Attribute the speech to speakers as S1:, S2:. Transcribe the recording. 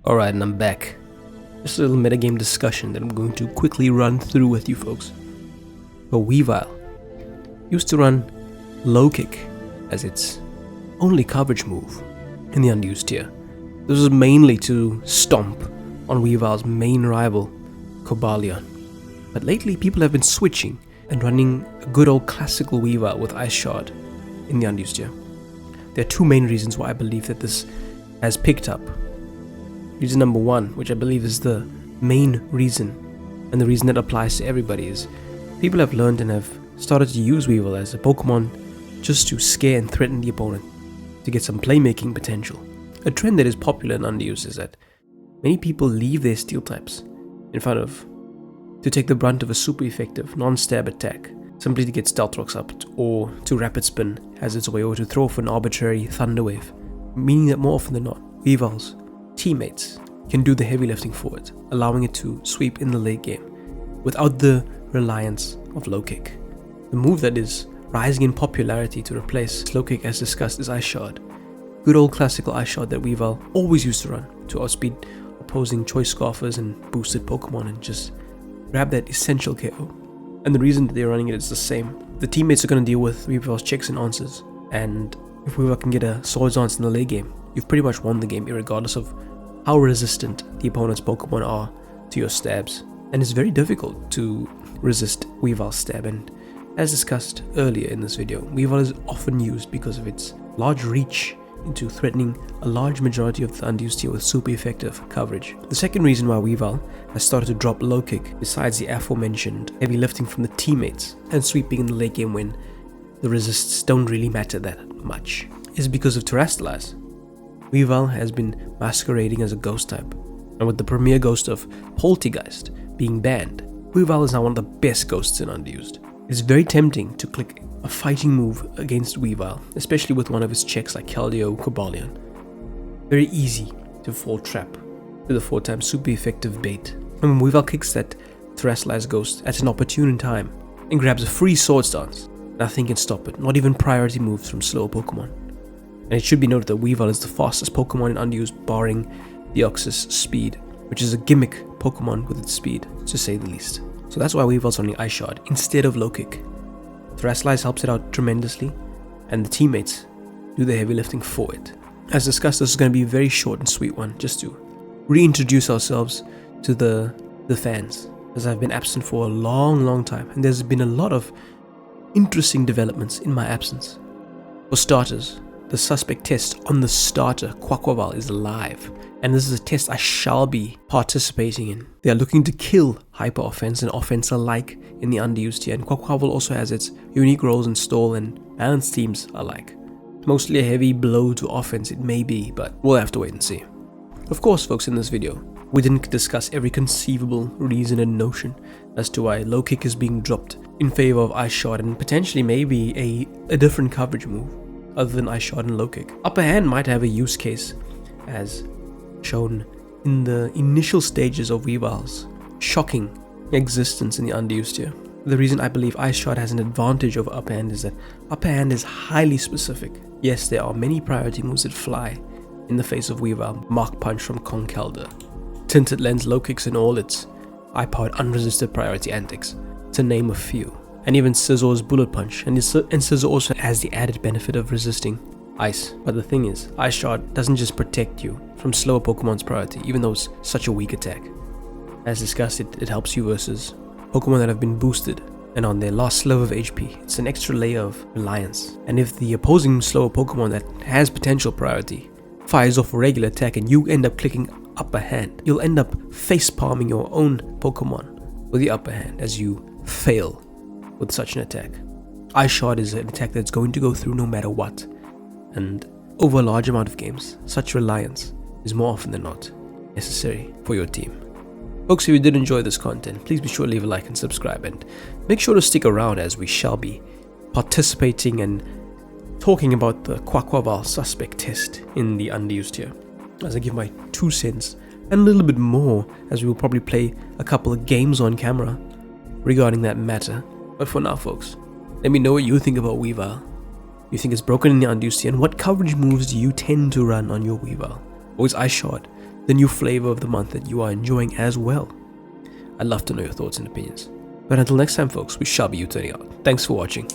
S1: Alright, and I'm back. Just a little metagame discussion that I'm going to quickly run through with you folks. So Weavile used to run low kick as its only coverage move in the unused tier. This was mainly to stomp on Weavile's main rival, Cobalion. But lately people have been switching and running a good old classical Weavile with Ice Shard in the unused tier. There are two main reasons why I believe that this has picked up. Reason number one, which I believe is the main reason, and the reason that applies to everybody, is people have learned and have started to use Weavile as a Pokemon just to scare and threaten the opponent, to get some playmaking potential. A trend that is popular in Underused is that many people leave their steel types in front of to take the brunt of a super effective non-stab attack, simply to get Stealth Rocks up or to Rapid Spin as its way, or to throw off an arbitrary Thunder Wave, meaning that more often than not, Weavile's teammates can do the heavy lifting for it, allowing it to sweep in the late game without the reliance of low kick. The move that is rising in popularity to replace low kick, as discussed, is Ice Shard. Good old classical Ice Shard that Weavile always used to run to outspeed opposing Choice Scarfers and boosted Pokemon and just grab that essential KO. And the reason that they're running it is the same. The teammates are going to deal with Weavile's checks and answers, and if Weavile can get a Swords Dance in the late game, you've pretty much won the game regardless of how resistant the opponent's Pokemon are to your stabs. And it's very difficult to resist Weavile's stab, and as discussed earlier in this video, Weavile is often used because of its large reach into threatening a large majority of the unused tier with super effective coverage. The second reason why Weavile has started to drop low kick, besides the aforementioned heavy lifting from the teammates and sweeping in the late game when the resists don't really matter that much, is because of Terrastallize. Weavile has been masquerading as a ghost type, and with the premier ghost of Poltergeist being banned, Weavile is now one of the best ghosts in Underused. It's very tempting to click a fighting move against Weavile, especially with one of its checks like Keldeo, Cobalion. Very easy to fall trap to the 4-time super effective bait. And when Weavile kicks that Terrastallize ghost at an opportune time and grabs a free Swords Dance, nothing can stop it, not even priority moves from slower Pokemon. And it should be noted that Weavile is the fastest Pokemon in Underused, barring Deoxys Speed, which is a gimmick Pokemon with its speed, to say the least. So that's why Weavile's running Ice Shard instead of low kick. Terrastallize helps it out tremendously, and the teammates do the heavy lifting for it. As discussed, this is going to be a very short and sweet one, just to reintroduce ourselves to the fans, as I've been absent for a long time, and there's been a lot of interesting developments in my absence. For starters, the suspect test on the starter Quaquaval is live, and this is a test I shall be participating in. They are looking to kill Hyper Offense and Offense alike in the Underused tier, and Quaquaval also has its unique roles in Stall and Balance teams alike. Mostly a heavy blow to offense it may be, but we'll have to wait and see. Of course folks, in this video, we didn't discuss every conceivable reason and notion as to why low kick is being dropped in favor of Ice Shard and potentially maybe a different coverage move other than Ice Shard and low kick. Upper Hand might have a use case, as shown in the initial stages of Weavile's shocking existence in the Underused tier. The reason I believe Ice Shard has an advantage over Upper Hand is that Upper Hand is highly specific. Yes, there are many priority moves that fly in the face of Weavile. Mark Punch from Conkeldurr, Tinted Lens low kicks in all its high-powered unresisted priority antics, to name a few. And even Scizzor's Bullet Punch, and Scizor also has the added benefit of resisting ice. But the thing is, Ice Shard doesn't just protect you from slower Pokemon's priority, even though it's such a weak attack. As discussed, it helps you versus Pokemon that have been boosted and on their last sliver of HP. It's an extra layer of reliance. And if the opposing slower Pokemon that has potential priority fires off a regular attack and you end up clicking Upper Hand, you'll end up face palming your own Pokemon with the Upper Hand as you fail with such an attack. Ice Shard is an attack that's going to go through no matter what, and over a large amount of games, such reliance is more often than not necessary for your team. Folks, if you did enjoy this content, please be sure to leave a like and subscribe, and make sure to stick around as we shall be participating and talking about the Quaquaval suspect test in the Underused tier, as I give my 2 cents and a little bit more, as we will probably play a couple of games on camera regarding that matter. But for now folks, let me know what you think about Weavile. You think it's broken in the Underused tier, and what coverage moves do you tend to run on your Weavile? Always Ice Shard, the new flavor of the month that you are enjoying as well. I'd love to know your thoughts and opinions. But until next time folks, we shall be U-turning out. Thanks for watching.